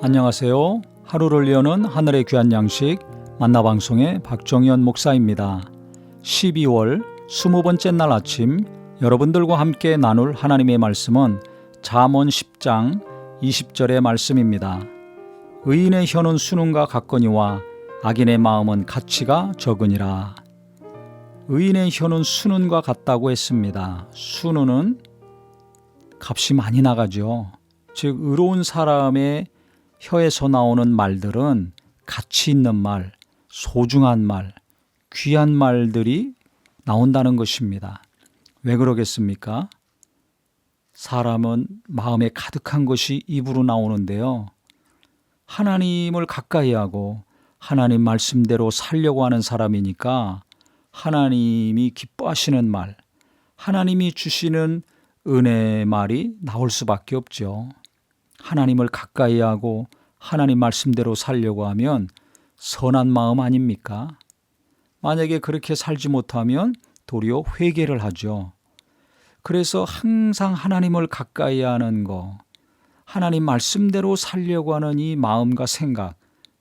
안녕하세요. 하루를 여는 하늘의 귀한 양식 만나방송의 박정현 목사입니다. 12월 20번째 날 아침 여러분들과 함께 나눌 하나님의 말씀은 잠언 10장 20절의 말씀입니다. 의인의 혀는 수능과 같거니와 악인의 마음은 가치가 적으니라. 의인의 혀는 수능과 같다고 했습니다. 수능은 값이 많이 나가죠. 즉 의로운 사람의 혀에서 나오는 말들은 가치 있는 말, 소중한 말, 귀한 말들이 나온다는 것입니다. 왜 그러겠습니까? 사람은 마음에 가득한 것이 입으로 나오는데요. 하나님을 가까이 하고 하나님 말씀대로 살려고 하는 사람이니까 하나님이 기뻐하시는 말, 하나님이 주시는 은혜의 말이 나올 수밖에 없죠. 하나님을 가까이 하고 하나님 말씀대로 살려고 하면 선한 마음 아닙니까? 만약에 그렇게 살지 못하면 도리어 회개를 하죠. 그래서 항상 하나님을 가까이 하는 거, 하나님 말씀대로 살려고 하는 이 마음과 생각,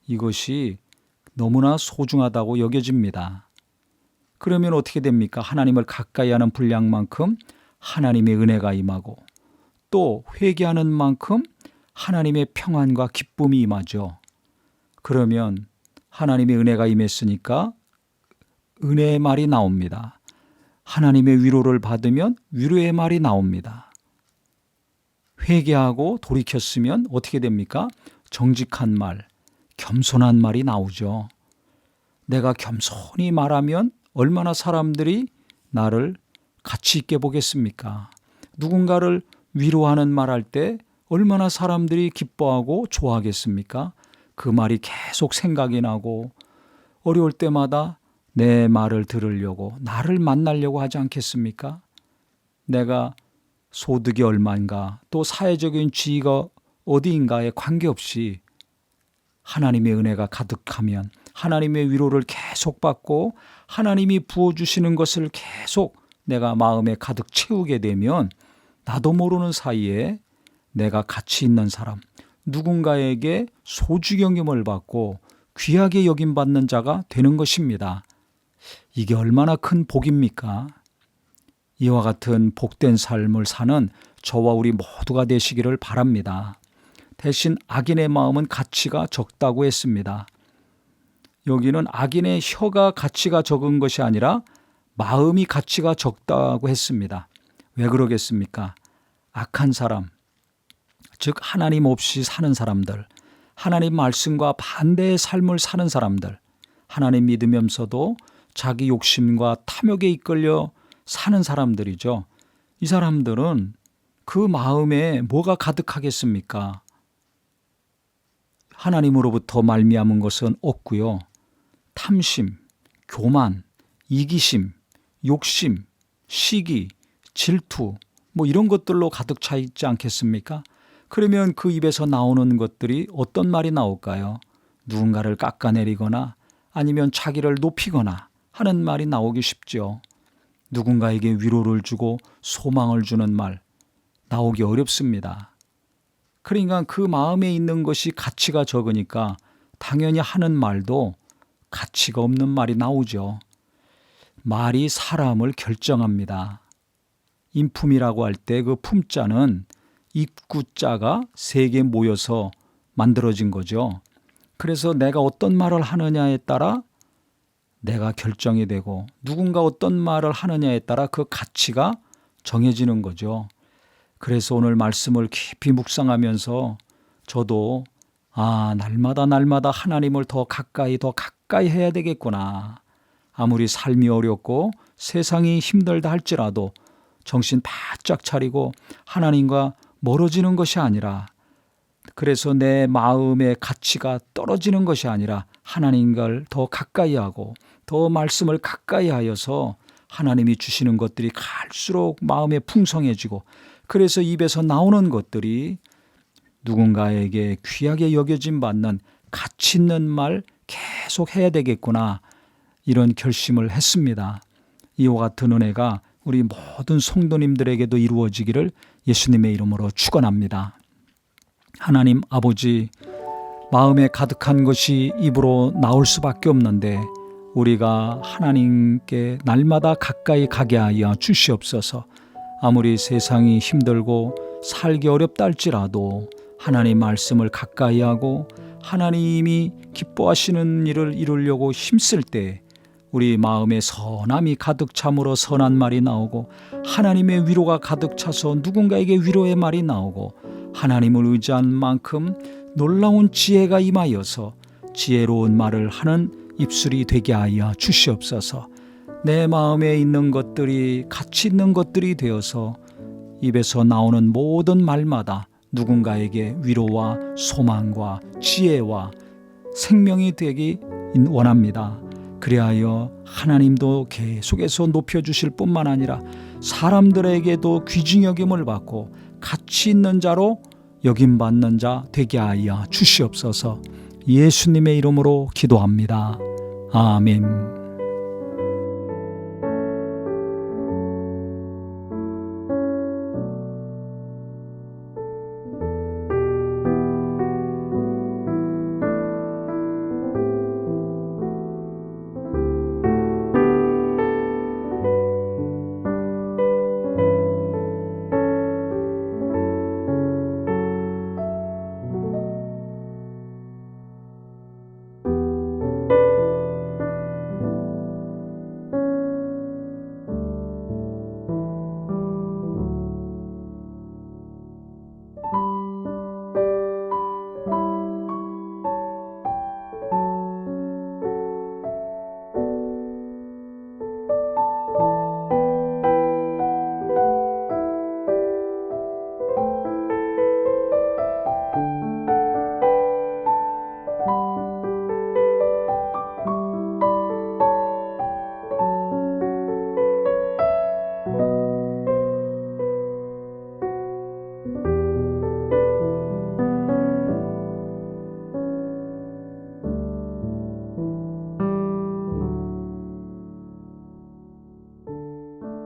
이것이 너무나 소중하다고 여겨집니다. 그러면 어떻게 됩니까? 하나님을 가까이 하는 분량만큼 하나님의 은혜가 임하고 또 회개하는 만큼 하나님의 평안과 기쁨이 임하죠. 그러면 하나님의 은혜가 임했으니까 은혜의 말이 나옵니다. 하나님의 위로를 받으면 위로의 말이 나옵니다. 회개하고 돌이켰으면 어떻게 됩니까? 정직한 말, 겸손한 말이 나오죠. 내가 겸손히 말하면 얼마나 사람들이 나를 가치 있게 보겠습니까? 누군가를 위로하는 말할 때 얼마나 사람들이 기뻐하고 좋아하겠습니까? 그 말이 계속 생각이 나고 어려울 때마다 내 말을 들으려고 나를 만나려고 하지 않겠습니까? 내가 소득이 얼마인가 또 사회적인 지위가 어디인가에 관계없이 하나님의 은혜가 가득하면 하나님의 위로를 계속 받고 하나님이 부어주시는 것을 계속 내가 마음에 가득 채우게 되면 나도 모르는 사이에 내가 가치 있는 사람, 누군가에게 소중히 여김을 받고 귀하게 여김받는 자가 되는 것입니다. 이게 얼마나 큰 복입니까? 이와 같은 복된 삶을 사는 저와 우리 모두가 되시기를 바랍니다. 대신 악인의 마음은 가치가 적다고 했습니다. 여기는 악인의 혀가 가치가 적은 것이 아니라 마음이 가치가 적다고 했습니다. 왜 그러겠습니까? 악한 사람, 즉 하나님 없이 사는 사람들, 하나님 말씀과 반대의 삶을 사는 사람들, 하나님 믿으면서도 자기 욕심과 탐욕에 이끌려 사는 사람들이죠. 이 사람들은 그 마음에 뭐가 가득하겠습니까? 하나님으로부터 말미암은 것은 없고요. 탐심, 교만, 이기심, 욕심, 시기, 질투 이런 것들로 가득 차 있지 않겠습니까? 그러면 그 입에서 나오는 것들이 어떤 말이 나올까요? 누군가를 깎아내리거나 아니면 자기를 높이거나 하는 말이 나오기 쉽죠. 누군가에게 위로를 주고 소망을 주는 말 나오기 어렵습니다. 그러니까 그 마음에 있는 것이 가치가 적으니까 당연히 하는 말도 가치가 없는 말이 나오죠. 말이 사람을 결정합니다. 인품이라고 할 때 그 품자는 입구자가 3개 모여서 만들어진 거죠. 그래서 내가 어떤 말을 하느냐에 따라 내가 결정이 되고 누군가 어떤 말을 하느냐에 따라 그 가치가 정해지는 거죠. 그래서 오늘 말씀을 깊이 묵상하면서 저도 날마다 하나님을 더 가까이 해야 되겠구나. 아무리 삶이 어렵고 세상이 힘들다 할지라도 정신 바짝 차리고 하나님과 멀어지는 것이 아니라, 그래서 내 마음의 가치가 떨어지는 것이 아니라 하나님을 더 가까이 하고 더 말씀을 가까이 하여서 하나님이 주시는 것들이 갈수록 마음에 풍성해지고, 그래서 입에서 나오는 것들이 누군가에게 귀하게 여겨짐 받는 가치 있는 말 계속 해야 되겠구나, 이런 결심을 했습니다. 이와 같은 은혜가 우리 모든 성도님들에게도 이루어지기를 예수님의 이름으로 축원합니다. 하나님 아버지, 마음에 가득한 것이 입으로 나올 수밖에 없는데 우리가 하나님께 날마다 가까이 가게 하여 주시옵소서. 아무리 세상이 힘들고 살기 어렵다 할지라도 하나님 말씀을 가까이 하고 하나님이 기뻐하시는 일을 이루려고 힘쓸 때 우리 마음에 선함이 가득 참으로 선한 말이 나오고 하나님의 위로가 가득 차서 누군가에게 위로의 말이 나오고 하나님을 의지한 만큼 놀라운 지혜가 임하여서 지혜로운 말을 하는 입술이 되게 하여 주시옵소서. 내 마음에 있는 것들이 가치 있는 것들이 되어서 입에서 나오는 모든 말마다 누군가에게 위로와 소망과 지혜와 생명이 되기 원합니다. 그리하여 하나님도 계속해서 높여주실 뿐만 아니라 사람들에게도 귀중히 여김을 받고 가치 있는 자로 여김받는 자 되게 하여 주시옵소서. 예수님의 이름으로 기도합니다. 아멘.